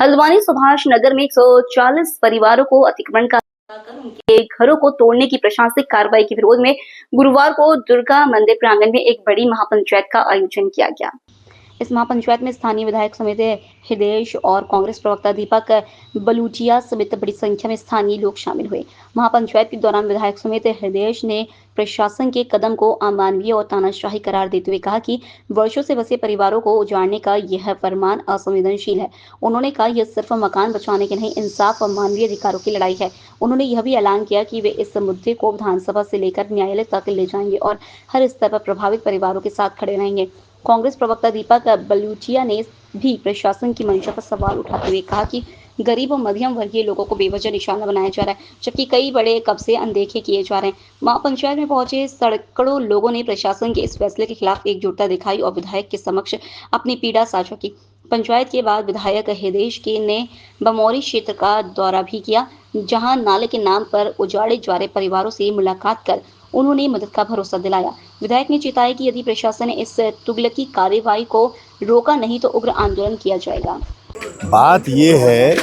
हल्द्वानी सुभाष नगर में 140 परिवारों को अतिक्रमण का उनके घरों को तोड़ने की प्रशासनिक कार्रवाई के विरोध में गुरुवार को दुर्गा मंदिर प्रांगण में एक बड़ी महापंचायत का आयोजन किया गया। इस महापंचायत में स्थानीय विधायक समेत हृदयेश और कांग्रेस प्रवक्ता दीपक बलूचिया समेत बड़ी संख्या में स्थानीय लोग शामिल हुए। महापंचायत के दौरान विधायक समेत हृदयेश ने प्रशासन के कदम को अमानवीय और तानाशाही करार देते हुए कहा कि वर्षों से बसे परिवारों को उजाड़ने का यह फरमान असंवेदनशील है। उन्होंने कहा यह सिर्फ मकान बचाने के नहीं, इंसाफ और मानवीय अधिकारों की लड़ाई है। उन्होंने यह भी ऐलान किया कि वे इस मुद्दे को विधानसभा से लेकर न्यायालय तक ले जाएंगे और हर स्तर पर प्रभावित परिवारों के साथ खड़े रहेंगे। कांग्रेस प्रवक्ता दीपक बलूचिया ने भी प्रशासन की मंशा पर सवाल उठाते हुए कहा कि गरीब और मध्यम वर्गीय लोगों को बेवजह निशाना बनाया जा रहा है, जबकि कई बड़े कब्जे अनदेखे किए जा रहे हैं। महापंचायत में पहुंचे सैकड़ों लोगों ने प्रशासन के इस फैसले के खिलाफ एकजुटता दिखाई और विधायक के समक्ष अपनी पीड़ा साझा की। पंचायत के बाद विधायक हृदयेश ने बमौरी क्षेत्र का दौरा भी किया, जहां नाले के नाम पर उजाड़े जा रहे परिवारों से मुलाकात कर उन्होंने मदद का भरोसा दिलाया। विधायक ने चेताया कि यदि प्रशासन ने इस तुगलकी कार्रवाई को रोका नहीं तो उग्र आंदोलन किया जाएगा। बात ये है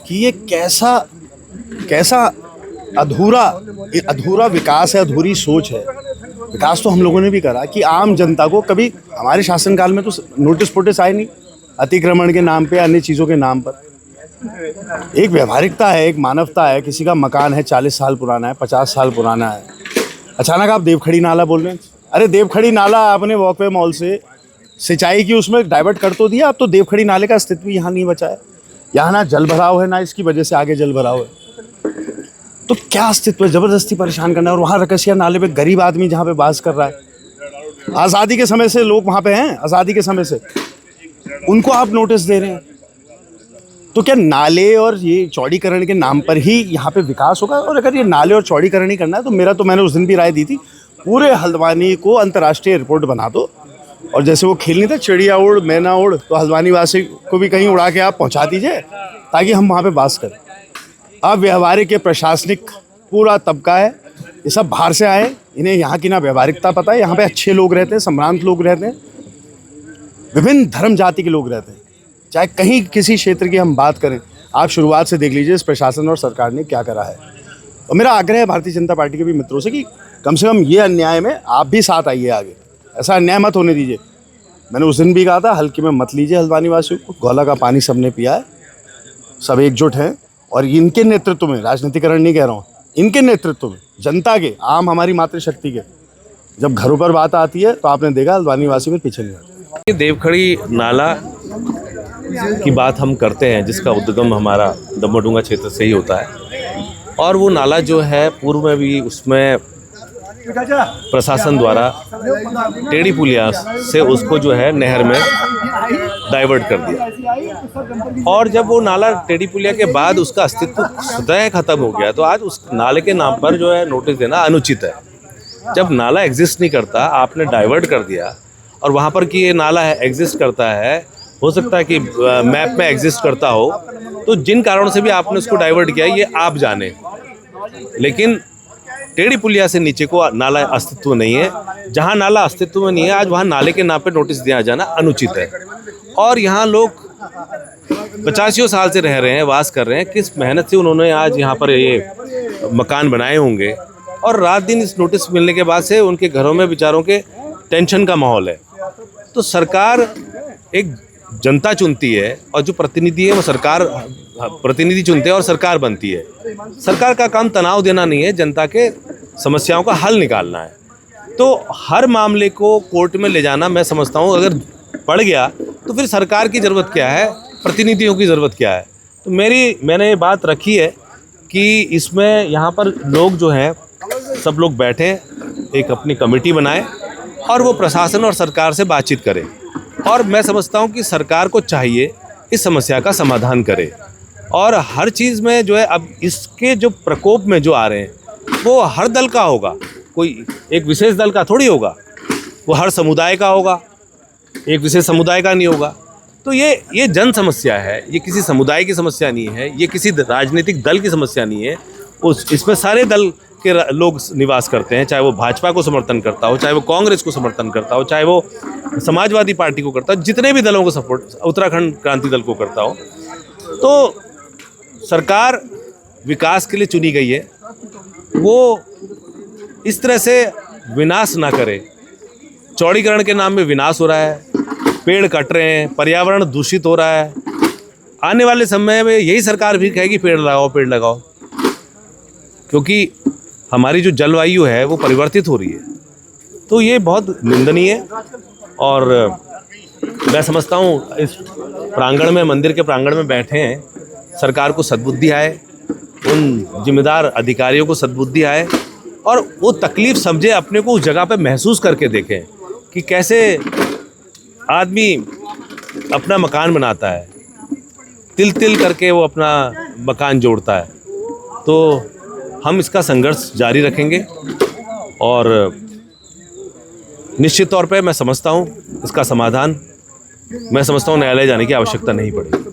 कि ये कैसा अधूरा विकास है, अधूरी सोच है। विकास तो हम लोगों ने भी करा कि आम जनता को कभी हमारे शासनकाल में तो नोटिस फोटिस आए नहीं, अतिक्रमण के नाम पे, अन्य चीज़ों के नाम पर। एक व्यवहारिकता है, एक मानवता है। किसी का मकान है 40 साल पुराना है, 50 साल पुराना है, अचानक आप देवखड़ी नाला बोल रहे हैं। अरे देवखड़ी नाला आपने वॉकवे मॉल से सिंचाई की उसमें डाइवर्ट कर तो दिया, अब तो देवखड़ी नाले का अस्तित्व यहाँ नहीं बचा है। यहाँ ना जल भराव है, ना इसकी वजह से आगे जल भराव है, तो क्या अस्तित्व है? ज़बरदस्ती परेशान करना है। और वहाँ रकसिया नाले पे गरीब आदमी जहाँ पे बास कर रहा है, आज़ादी के समय से लोग वहाँ पे हैं, आज़ादी के समय से उनको आप नोटिस दे रहे हैं। तो क्या नाले और ये चौड़ीकरण के नाम पर ही यहाँ पे विकास होगा? और अगर ये नाले और चौड़ीकरण ही करना है तो मैंने उस दिन भी राय दी थी, पूरे हल्द्वानी को अंतर्राष्ट्रीय एयरपोर्ट बना दो। और जैसे वो खेल नहीं था चिड़िया उड़ मैना उड़, तो हल्द्वानी वासी को भी कहीं उड़ा के आप पहुँचा दीजिए ताकि हम वहाँ पे बास करें। अब व्यवहारिक, प्रशासनिक पूरा तबका है, ये सब बाहर से आए, इन्हें यहाँ की ना व्यवहारिकता पता है। यहाँ पे अच्छे लोग रहते हैं, सम्भ्रांत लोग रहते हैं, विभिन्न धर्म जाति के लोग रहते हैं। चाहे कहीं किसी क्षेत्र की हम बात करें, आप शुरुआत से देख लीजिए इस प्रशासन और सरकार ने क्या करा है। और मेरा आग्रह है भारतीय जनता पार्टी के भी मित्रों से कि कम से कम ये अन्याय में आप भी साथ आइए आगे, ऐसा अन्याय मत होने दीजिए। मैंने उस दिन भी कहा था, हल्के में मत लीजिए हल्द्वानी वासियों को। गौला का पानी सबने पिया है, सब एकजुट हैं और इनके नेतृत्व में, राजनीतिकरण नहीं कह रहा हूँ, इनके नेतृत्व में, जनता के, आम हमारी मातृशक्ति के जब घरों पर बात आती है तो आपने देखा हल्द्वानी वासी में पीछे नहीं आते। देवखड़ी नाला की बात हम करते हैं, जिसका उद्गम हमारा दमोडुंगा क्षेत्र से ही होता है। और वो नाला जो है पूर्व में भी उसमें प्रशासन द्वारा टेढ़ी पुलिया से उसको जो है नहर में डाइवर्ट कर दिया। और जब वो नाला टेढ़ी पुलिया के बाद उसका अस्तित्व स्वतः खत्म हो गया, तो आज उस नाले के नाम पर जो है नोटिस देना अनुचित है। जब नाला एग्जिस्ट नहीं करता, आपने डाइवर्ट कर दिया, और वहाँ पर कि ये नाला है एग्जिस्ट करता है, हो सकता है कि मैप में एग्जिस्ट करता हो, तो जिन कारणों से भी आपने उसको डाइवर्ट किया ये आप जाने, लेकिन टेढ़ी पुलिया से नीचे को नाला अस्तित्व नहीं है। जहाँ नाला अस्तित्व में नहीं है, आज वहाँ नाले के नाम पे नोटिस दिया जाना अनुचित है। और यहाँ लोग 85 साल से रह रहे हैं, वास कर रहे हैं, किस मेहनत से उन्होंने आज यहाँ पर ये मकान बनाए होंगे, और रात दिन इस नोटिस मिलने के बाद से उनके घरों में बेचारों के टेंशन का माहौल है। तो सरकार एक जनता चुनती है और जो प्रतिनिधि है वो सरकार प्रतिनिधि चुनते हैं और सरकार बनती है। सरकार का काम तनाव देना नहीं है, जनता के समस्याओं का हल निकालना है। तो हर मामले को कोर्ट में ले जाना, मैं समझता हूँ अगर पड़ गया तो फिर सरकार की ज़रूरत क्या है, प्रतिनिधियों की ज़रूरत क्या है। तो मैंने ये बात रखी है कि इसमें यहाँ पर लोग जो हैं सब लोग बैठे, एक अपनी कमेटी बनाएं और वो प्रशासन और सरकार से बातचीत करें। और मैं समझता हूँ कि सरकार को चाहिए इस समस्या का समाधान करे। और हर चीज़ में जो है, अब इसके जो प्रकोप में जो आ रहे हैं वो हर दल का होगा, कोई एक विशेष दल का थोड़ी होगा, वो हर समुदाय का होगा, एक विशेष समुदाय का नहीं होगा। तो ये जन समस्या है, ये किसी समुदाय की समस्या नहीं है, ये किसी राजनीतिक दल की समस्या नहीं है। इसमें सारे दल के लोग निवास करते हैं, चाहे वो भाजपा को समर्थन करता हो, चाहे वो कांग्रेस को समर्थन करता हो, चाहे वो समाजवादी पार्टी को करता हो, जितने भी दलों को सपोर्ट, उत्तराखंड क्रांति दल को करता हो। तो सरकार विकास के लिए चुनी गई है, वो इस तरह से विनाश ना करे। चौड़ीकरण के नाम में विनाश हो रहा है, पेड़ कट रहे हैं, पर्यावरण दूषित हो रहा है। आने वाले समय में यही सरकार भी कहेगी पेड़ लगाओ, पेड़ लगाओ, क्योंकि हमारी जो जलवायु है वो परिवर्तित हो रही है। तो ये बहुत निंदनीय है और मैं समझता हूँ इस प्रांगण में, मंदिर के प्रांगण में बैठे हैं, सरकार को सद्बुद्धि आए, उन जिम्मेदार अधिकारियों को सद्बुद्धि आए और वो तकलीफ समझे, अपने को उस जगह पे महसूस करके देखें कि कैसे आदमी अपना मकान बनाता है, तिल तिल करके वो अपना मकान जोड़ता है। तो हम इसका संघर्ष जारी रखेंगे और निश्चित तौर पे मैं समझता हूँ इसका समाधान, मैं समझता हूँ न्यायालय जाने की आवश्यकता नहीं पड़ेगी।